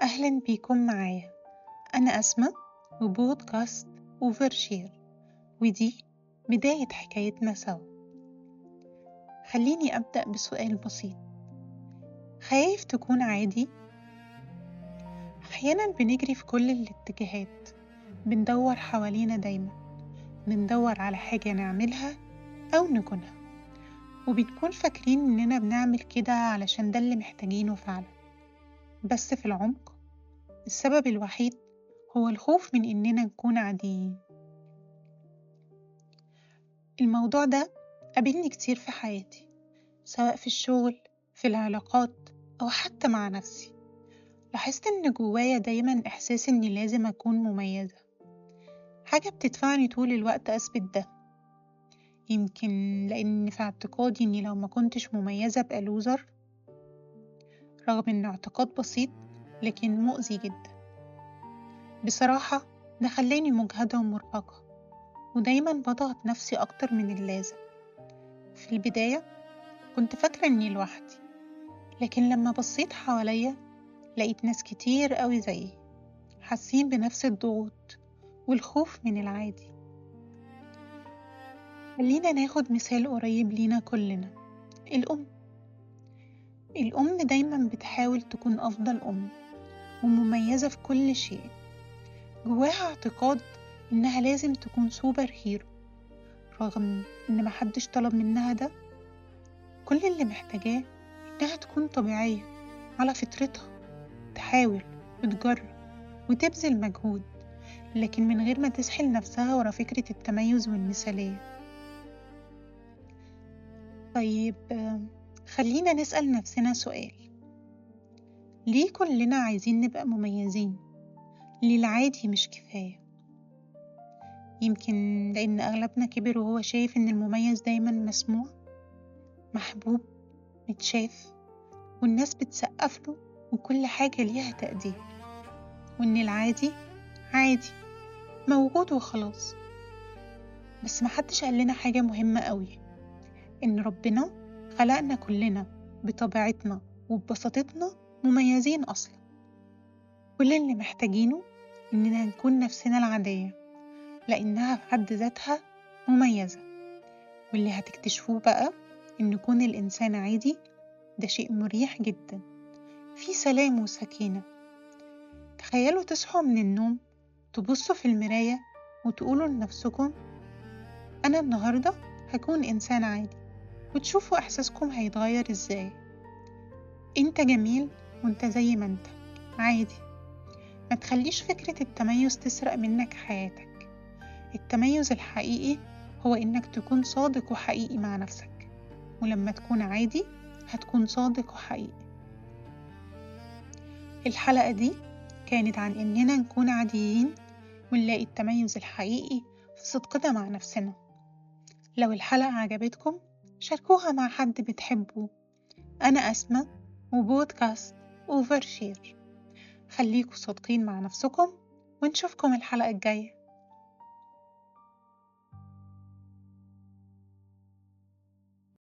أهلا بيكم معايا. أنا أسماء وبودكاست أوفرشير، ودي بداية حكايتنا سوا. خليني أبدأ بسؤال بسيط: خايف تكون عادي؟ أحيانا بنجري في كل الاتجاهات، بندور حوالينا دايما، بندور على حاجة نعملها أو نكونها، وبنكون فاكرين إننا بنعمل كده علشان ده اللي محتاجينه فعلا. بس في العمق السبب الوحيد هو الخوف من إننا نكون عاديين. الموضوع ده قابلني كتير في حياتي، سواء في الشغل، في العلاقات، أو حتى مع نفسي. لاحظت إن جوايا دايما إحساس إني لازم أكون مميزة، حاجة بتدفعني طول الوقت أثبت ده. يمكن لأن في اعتقادي إني لو ما كنتش مميزة أبقى لوزر، رغم إنه اعتقاد بسيط لكن مؤذي جدا. بصراحة ده خلاني مجهدة ومرهقة، ودايما بضغط نفسي أكتر من اللازم. في البداية كنت فاكرة إني لوحدي، لكن لما بصيت حواليا لقيت ناس كتير قوي زيي، حاسين بنفس الضغوط والخوف من العادي. خلينا ناخد مثال قريب لينا كلنا: الأم. الأم دايما بتحاول تكون أفضل أم ومميزة في كل شيء. جواها اعتقاد إنها لازم تكون سوبر هيرو، رغم إن محدش طلب منها ده. كل اللي محتاجاه إنها تكون طبيعية على فطرتها، تحاول وتجرب وتبذل مجهود، لكن من غير ما تسحل نفسها ورا فكرة التميز والمثالية. طيب، خلينا نسأل نفسنا سؤال: ليه كلنا عايزين نبقى مميزين؟ ليه العادي مش كفاية؟ يمكن لأن أغلبنا كبر وهو شايف إن المميز دايما مسموع، محبوب، متشاف، والناس بتسقف له، وكل حاجة ليها تقدير، وإن العادي عادي، موجود وخلاص. بس محدش قال لنا حاجة مهمة قوي: إن ربنا خلقنا كلنا بطبيعتنا وببساطتنا مميزين أصلا. كل اللي محتاجينه إننا نكون نفسنا العادية، لأنها في حد ذاتها مميزة. واللي هتكتشفوه بقى إن كون الإنسان عادي ده شيء مريح جدا، فيه سلام وسكينة. تخيلوا تصحوا من النوم، تبصوا في المراية وتقولوا لنفسكم: أنا النهاردة هكون إنسان عادي، وتشوفوا إحساسكم هيتغير إزاي. أنت جميل وأنت زي ما أنت عادي. ما تخليش فكرة التميز تسرق منك حياتك. التميز الحقيقي هو إنك تكون صادق وحقيقي مع نفسك، ولما تكون عادي هتكون صادق وحقيقي. الحلقة دي كانت عن إننا نكون عاديين ونلاقي التميز الحقيقي في صدقنا مع نفسنا. لو الحلقة عجبتكم شاركوها مع حد بتحبوه. أنا أسماء وبودكاست أوفرشير. خليكوا صادقين مع نفسكم، ونشوفكم الحلقة الجاية.